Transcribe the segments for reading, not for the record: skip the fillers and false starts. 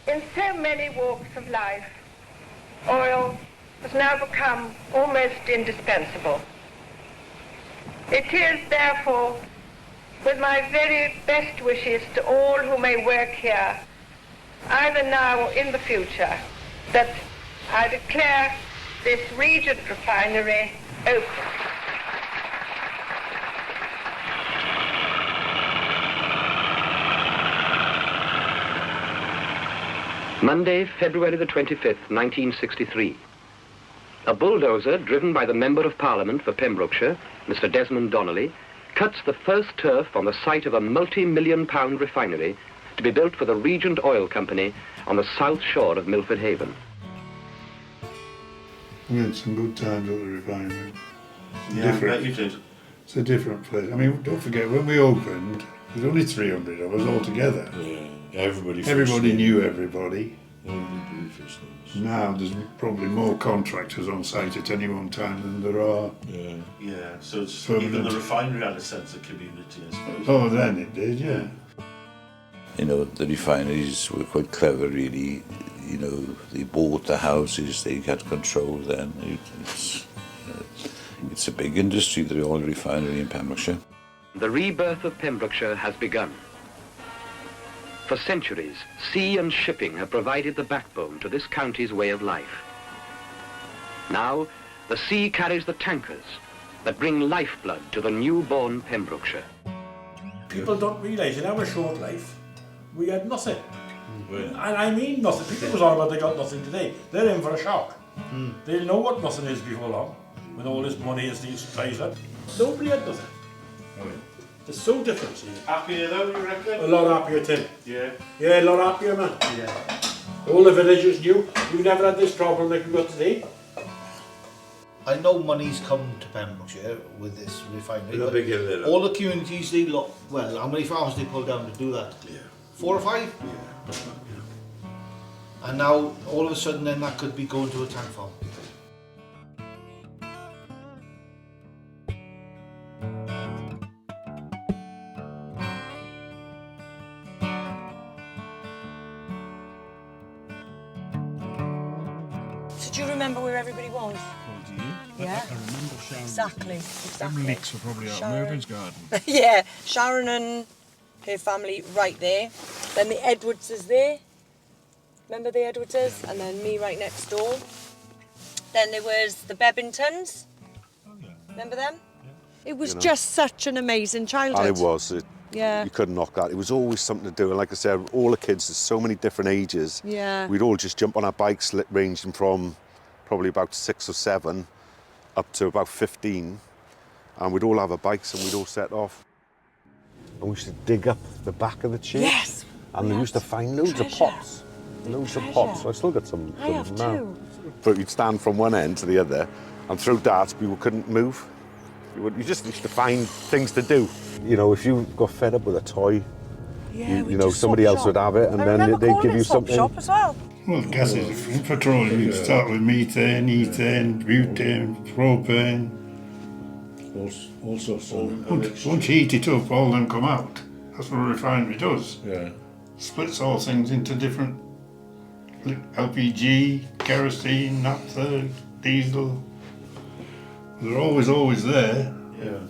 In so many walks of life, oil has now become almost indispensable. It is, therefore, with my very best wishes to all who may work here, either now or in the future, that I declare this Regent refinery open. Monday, February the 25th, 1963. A bulldozer driven by the Member of Parliament for Pembrokeshire, Mr. Desmond Donnelly, cuts the first turf on the site of a multi-million-pound refinery to be built for the Regent Oil Company on the south shore of Milford Haven. We had some good times at the refinery. Yeah, I bet you did. It's a different place. I mean, don't forget, when we opened, there was only 300 of us all together. Yeah, everybody knew everybody. Everybody first names. Now there's probably more contractors on site at any one time than there are. Yeah. Yeah, so it's Permanent. even the refinery had a sense of community, I suppose. Oh, then it did, yeah. You know, the refineries were quite clever, really. You know, they bought the houses, they had control then. It's a big industry, the oil refinery in Pembrokeshire. The rebirth of Pembrokeshire has begun. For centuries, sea and shipping have provided the backbone to this county's way of life. Now, the sea carries the tankers that bring lifeblood to the newborn Pembrokeshire. People don't realise in our short life, we had nothing. And I mean nothing. People was on about they got nothing today. They're in for a shock. They'll know what nothing is before long, when all this money is these supplies up. Nobody had nothing. It's so different. See? Happier though, you reckon? A lot happier, Tim. Yeah. Yeah, a lot happier, man. Yeah. All the villagers knew. You never had this problem like we've got today. I know money's come to Pembrokeshire with this refinery. But big all the communities they look, well, how many farms they pulled down to do that? Yeah. 4 or 5? Yeah. And now, all of a sudden, then that could be going to a tank farm. So do you remember where everybody was? Well, do you? Yeah. I remember Sharon. Exactly. Them leaks were probably out of Mervyn's garden. Yeah, Sharon and her family right there. Then the Edwardses there. Remember the Edwardses? And then me right next door. Then there was the Bebbingtons. Oh, yeah. Remember them? Yeah. It was just such an amazing childhood. And it was. Yeah. You couldn't knock that. It was always something to do. And like I said, all the kids, there's so many different ages. Yeah. We'd all just jump on our bikes, ranging from probably about 6 or 7 up to about 15. And we'd all have our bikes and we'd all set off. And we used to dig up the back of the church. Yes. And we used to find loads of pots. Loads of pots. So I still got some I have now. too. But you'd stand from one end to the other and throw darts, people couldn't move. You just used to find things to do. You know, if you got fed up with a toy, you know, somebody else would have it, and then they'd give you something. Shop as well. Well, gases in petroleum, you start with methane, ethane, butane, propane. All sorts of... Once you heat it up, all them come out. That's what a refinery does. Yeah. Splits all things into different LPG, kerosene, naphtha, diesel. They're always there. Yeah.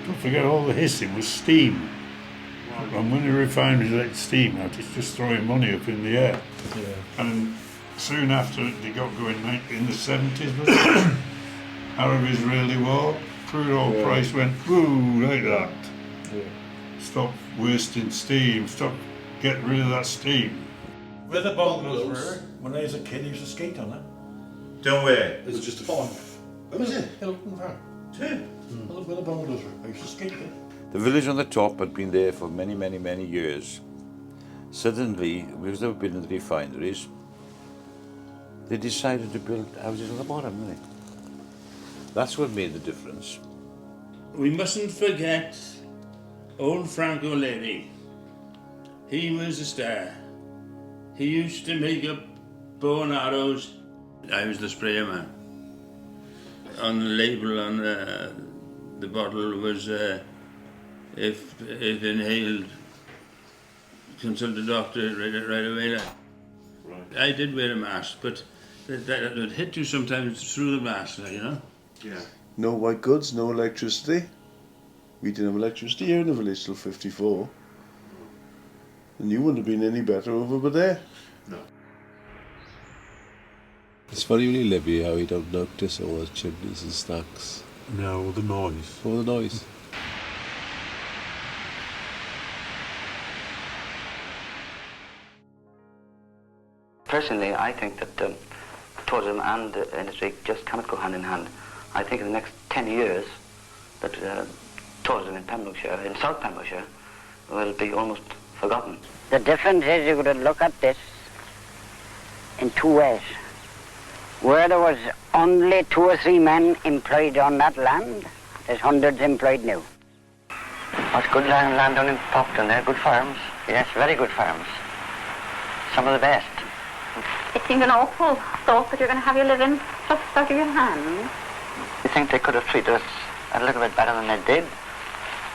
Don't forget all the hissing was steam. And when the refineries let steam out, it's just throwing money up in the air. Yeah. And soon after they got going in the 70s, was it? Arab-Israeli war, crude oil price went woo like that. Yeah. Stop wasting steam, stop getting rid of that steam. Where the bungalows were, when I was a kid, I used to skate on it. Don't worry. It was just a pond. What was it? Hilton Farm. Where the bungalows were, I used to skate there. The village on the top had been there for many, many, many years. Suddenly, because they've been in the refineries, they decided to build houses on the bottom, didn't they? That's what made the difference. We mustn't forget old Frank O'Leary. He was a star. He used to make up bow and arrows. I was the sprayer man. On the label on the bottle was if inhaled consult the doctor right away. Like. Right. I did wear a mask, but that would hit you sometimes through the mask, like, you know? Yeah. No white goods, no electricity. We didn't have electricity here in the village till 54. And you wouldn't have been any better over by there. No. It's funny when you live here how you don't notice all the chimneys and stacks. No, the noise. All the noise. Personally, I think that tourism and industry just cannot go hand in hand. I think in the next 10 years that tourism in Pembrokeshire, in South Pembrokeshire, will be almost forgotten. The difference is you've got to look at this in two ways. Where there was only 2 or 3 men employed on that land, there's hundreds employed now. What's good land down in Popton, they're good farms. Yes, very good farms. Some of the best. It seemed an awful thought that you're going to have your living just out of your hands. You think they could have treated us a little bit better than they did?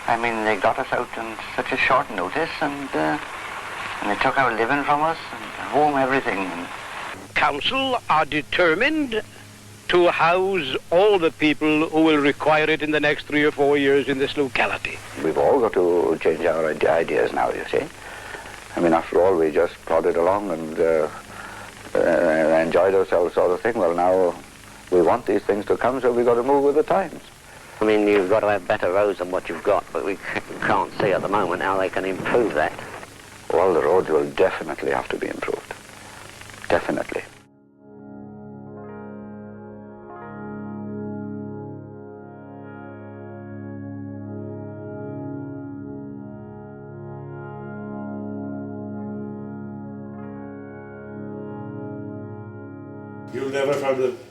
I mean, they got us out on such a short notice, and they took our living from us, and home, everything. Council are determined to house all the people who will require it in the next 3 or 4 years in this locality. We've all got to change our ideas now, you see. I mean, after all, we just plodded along and enjoyed ourselves, sort of thing. Well, now we want these things to come, so we've got to move with the times. I mean, you've got to have better roads than what you've got, but we can't see at the moment how they can improve that. Well, the roads will definitely have to be improved. Definitely.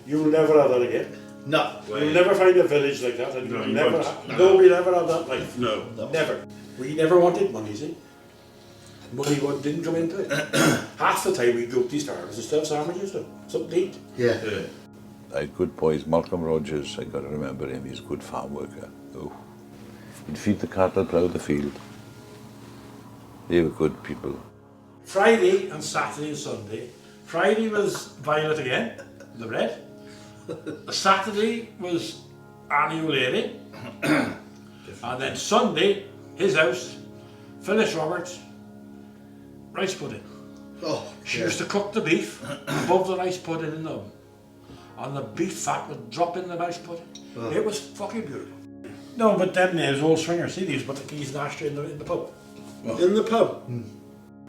You'll never have that again. No. You'll never find a village like that. And No, you'll you never won't. No. Nobody will ever have that life. No. Never. We never wanted money, see? Money didn't come into it. Half the time we go to these towers and stuff, sandwiches, something to eat. Yeah. I had good boys. Malcolm Rogers, I got to remember him. He's a good farm worker. Oh, he'd feed the cattle, plough the field. They were good people. Friday and Saturday and Sunday. Friday was Violet again, the bread. Saturday was Annie O'Leary. And then Sunday, his house, Phyllis Roberts, rice pudding. Oh, she used to cook the beef above the rice pudding in the oven. And the beef fat would drop in the rice pudding. Oh. It was fucking beautiful. No, but then there's old swingers. See, these, but the keys and ashtray in the pub. In the pub?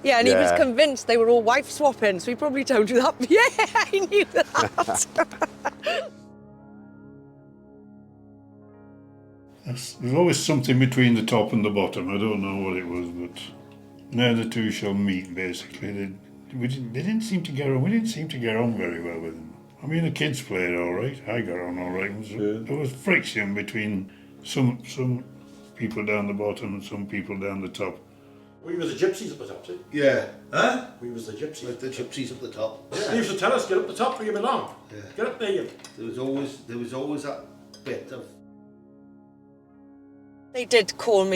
Yeah, and he was Yeah. convinced they were all wife swapping, so he probably told you that. Yeah, I knew that. There's always something between the top and the bottom. I don't know what it was, but now the two shall meet, basically. They didn't seem to get on. We didn't seem to get on very well with them. I mean, the kids played all right. I got on all right. There was friction between some people down the bottom and some people down the top. We were the gypsies at the top, see? Yeah. Huh? We was the gypsies. Like the gypsies up the top. Yeah. They used to tell us, get up the top where you belong. Yeah. Get up there, you. There was always that bit of. They did call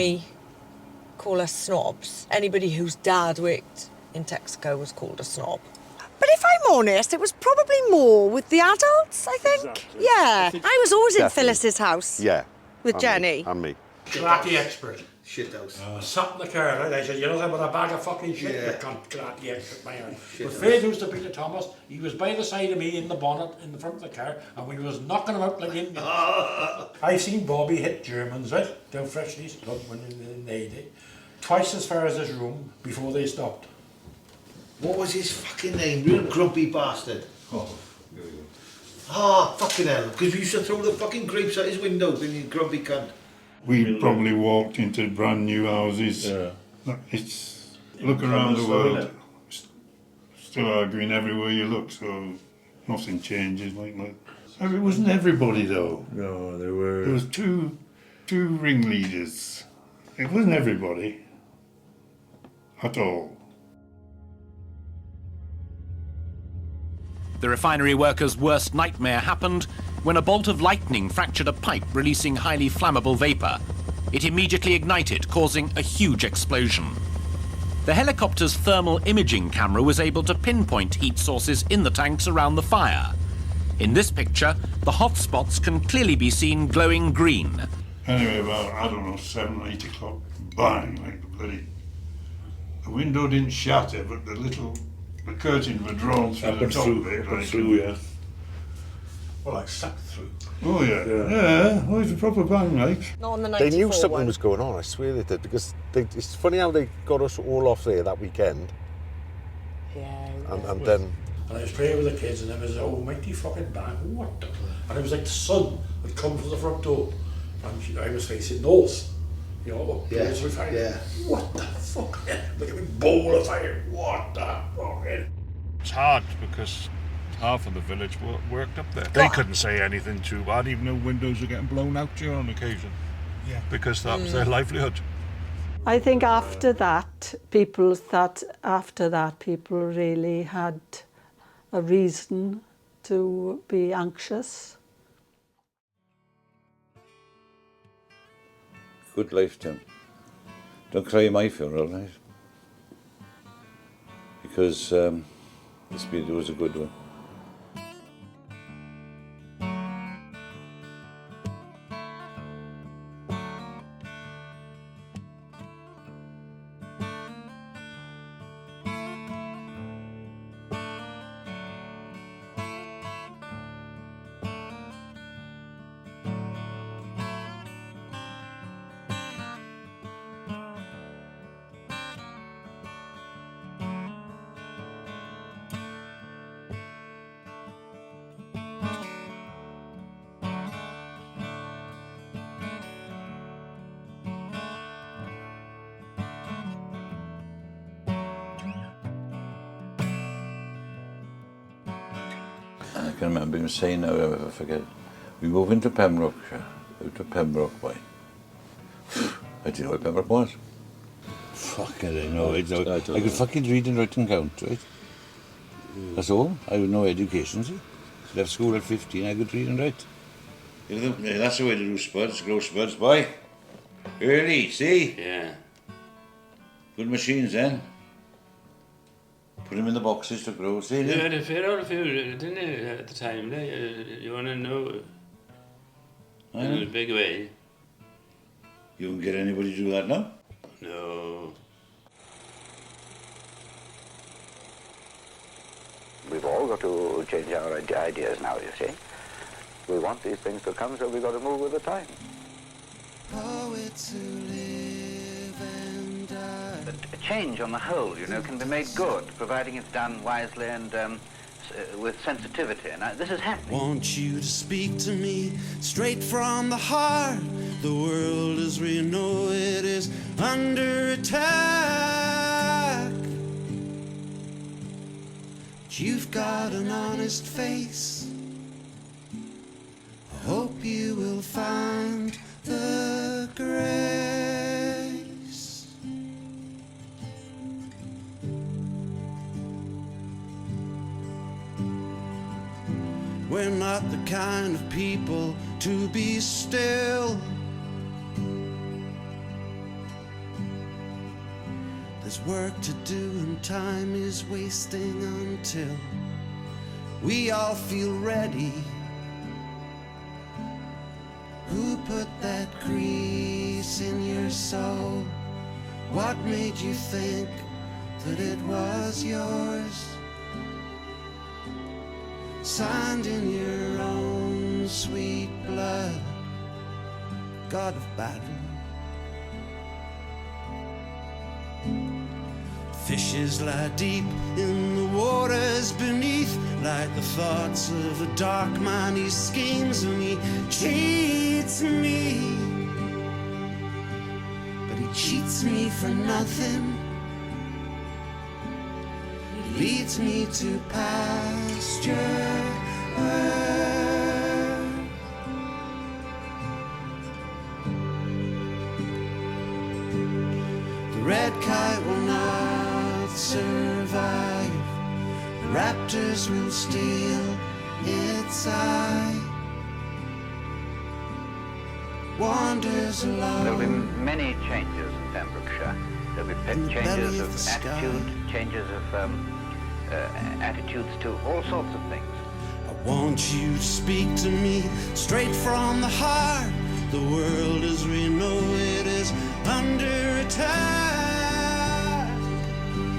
us snobs. Anybody whose dad worked in Texaco was called a snob. But if I'm honest, it was probably more with the adults, I think. Exactly. Yeah. I was always in Definitely. Phyllis's house. Yeah. With and Jenny. Me, and me. Karate expert. Shit house. Sat in the car, right? I said, you're nothing but a bag of fucking shit, Yeah. you cunt, karate expert, my man. Shit But house. Faith used to Peter Thomas, he was by the side of me in the bonnet, in the front of the car, and we was knocking him out like Indians. I seen Bobby hit Germans, right? Down Freshley's Club when in the 80s. Twice as far as his room before they stopped. What was his fucking name? Real grumpy bastard. Ah, fucking hell. Because we used to throw the fucking grapes out his window, when you grumpy cunt. We probably walked into brand new houses. Yeah. It's look around the world. Still arguing everywhere you look, so nothing changes like that. It wasn't everybody though. No, there were. There was two ringleaders. It wasn't everybody at all. The refinery workers' worst nightmare happened when a bolt of lightning fractured a pipe releasing highly flammable vapour. It immediately ignited, causing a huge explosion. The helicopter's thermal imaging camera was able to pinpoint heat sources in the tanks around the fire. In this picture, the hot spots can clearly be seen glowing green. Anyway, about, I don't know, 7 or 8 o'clock, bang, like the bloody... The window didn't shatter, but the curtains were drawn through the top of it. Like, yeah. Well, like sucked through. Oh, yeah. Yeah, well, it's a proper bang, like. Not on the 94 They knew something one. was going on, I swear they did, because it's funny how they got us all off there that weekend. Yeah. And then... And I was playing with the kids and there was an almighty fucking bang. What the? And it was like the sun had come from the front door. And I was facing north. You know, up towards the fire. Yeah. What the fuck? Like a big bowl of fire. What the fuck? It's hard because half of the village worked up there. They couldn't say anything too bad, even though windows were getting blown out here on occasion. Yeah. Because that was their livelihood. I think after that, people really had a reason to be anxious. Good life, Tim. Don't cry at my funeral, right? Because this video was a good one. I can remember him saying, now I'll never forget, we move into Pembrokeshire, out to Pembroke Way. I didn't know what Pembroke was. Fuck it, I know. I could fucking read and write and count, right? That's all. I had no education, see. Left school at 15, I could read and write. Yeah, that's the way to do spuds, grow spuds, boy. Early, see? Yeah. Good machines then. Put them in the boxes to grow, see? You had a fair old few, didn't you, at the time? You want to know in a big way. You won't get anybody to do that now? No. We've all got to change our ideas now, you see. We want these things to come, so we've got to move with the time. Poets who live and die. A change on the whole, you know, can be made good, providing it's done wisely and with sensitivity. Now, this is happening. Want you to speak to me straight from the heart. The world as we know it is under attack. But you've got an honest face. I hope you will find the grace. We're not the kind of people to be still. There's work to do and time is wasting until we all feel ready. Who put that grease in your soul? What made you think that it was yours? Signed in your own sweet blood, God of battle. Fishes lie deep in the waters beneath, like the thoughts of a dark man. He schemes and he cheats me, but he cheats me for nothing. He leads me to pasture. The red kite will not survive. The raptors will steal its eye. Wanders alone. There will be many changes in Pembrokeshire. There'll be changes of attitude, changes of attitudes to all sorts of things. I want you to speak to me straight from the heart. The world as we know it is under attack.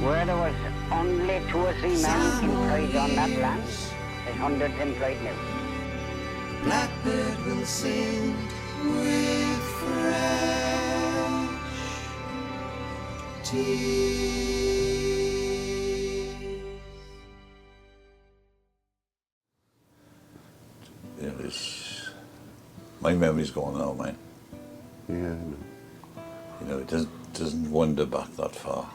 Where there was only 2 or 3 men employed on that land, there's hundreds employed now. Blackbird will sing with fresh tears. Yeah, this, my memory's gone now, mine. Yeah, I know. You know, it doesn't wander back that far.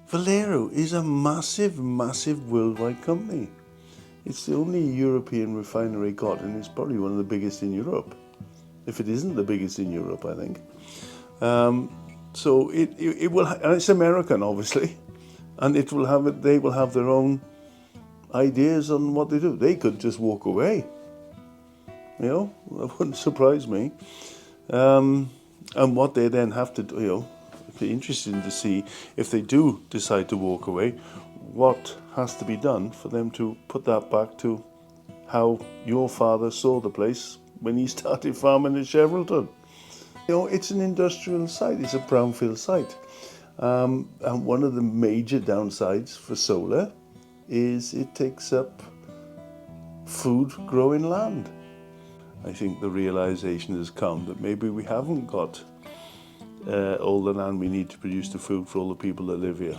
Valero is a massive, massive worldwide company. It's the only European refinery got, and it's probably one of the biggest in Europe. If it isn't the biggest in Europe, I think. So it will, and it's American, obviously, and it will have they will have their own ideas on what they do. They could just walk away. You know, that wouldn't surprise me. And what they then have to do, you know, it'd be interesting to see if they do decide to walk away, what has to be done for them to put that back to how your father saw the place when he started farming at Cheverton. You know, it's an industrial site, it's a brownfield site. And one of the major downsides for solar is it takes up food growing land. I think the realization has come that maybe we haven't got all the land we need to produce the food for all the people that live here.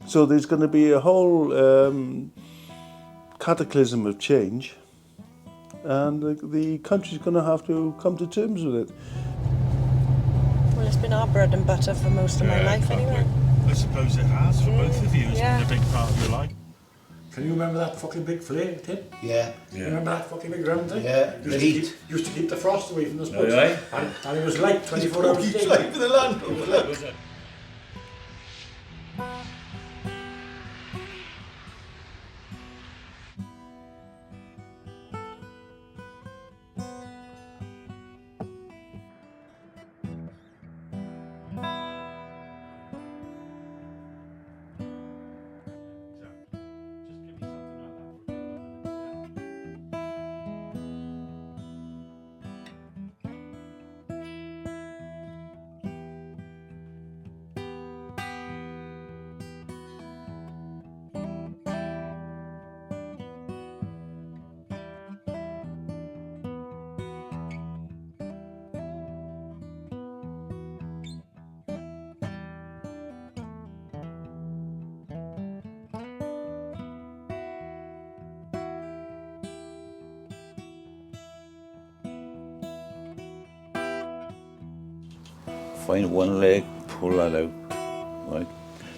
So there's going to be a whole cataclysm of change, and the country's going to have to come to terms with it. Well, it's been our bread and butter for most of my life anyway. I suppose it has for both of you. It's Yeah. been a big part of your life. Can you remember that fucking big flame, Tim? Yeah. You remember that fucking big round thing? Yeah, the heat. Used to keep the frost away from the spuds. Aye, And it was light 24 hours a day. Like the land over. Find one leg, pull that out, right?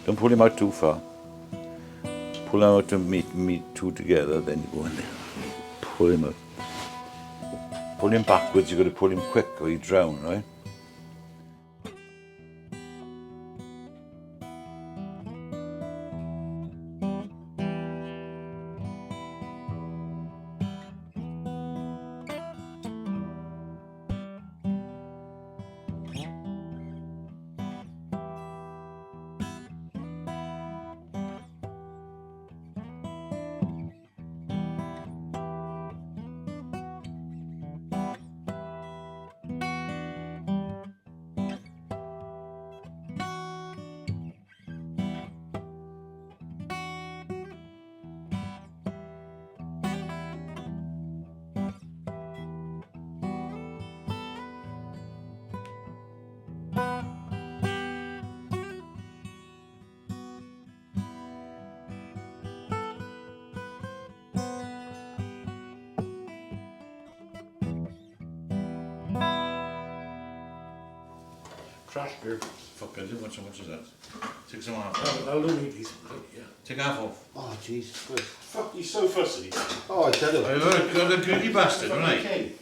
Don't pull him out too far. Pull him out to meet two together, then you go in there. Pull him out. Pull him backwards, you've got to pull him quick or you drown, right? Trash beer. Fuck, I didn't want so much as that. Take some off. I'll do need these. Yeah. Take half off. Oh, Jesus Christ. Fuck, he's so fussy. Oh, I tell you. You're a greedy bastard, right?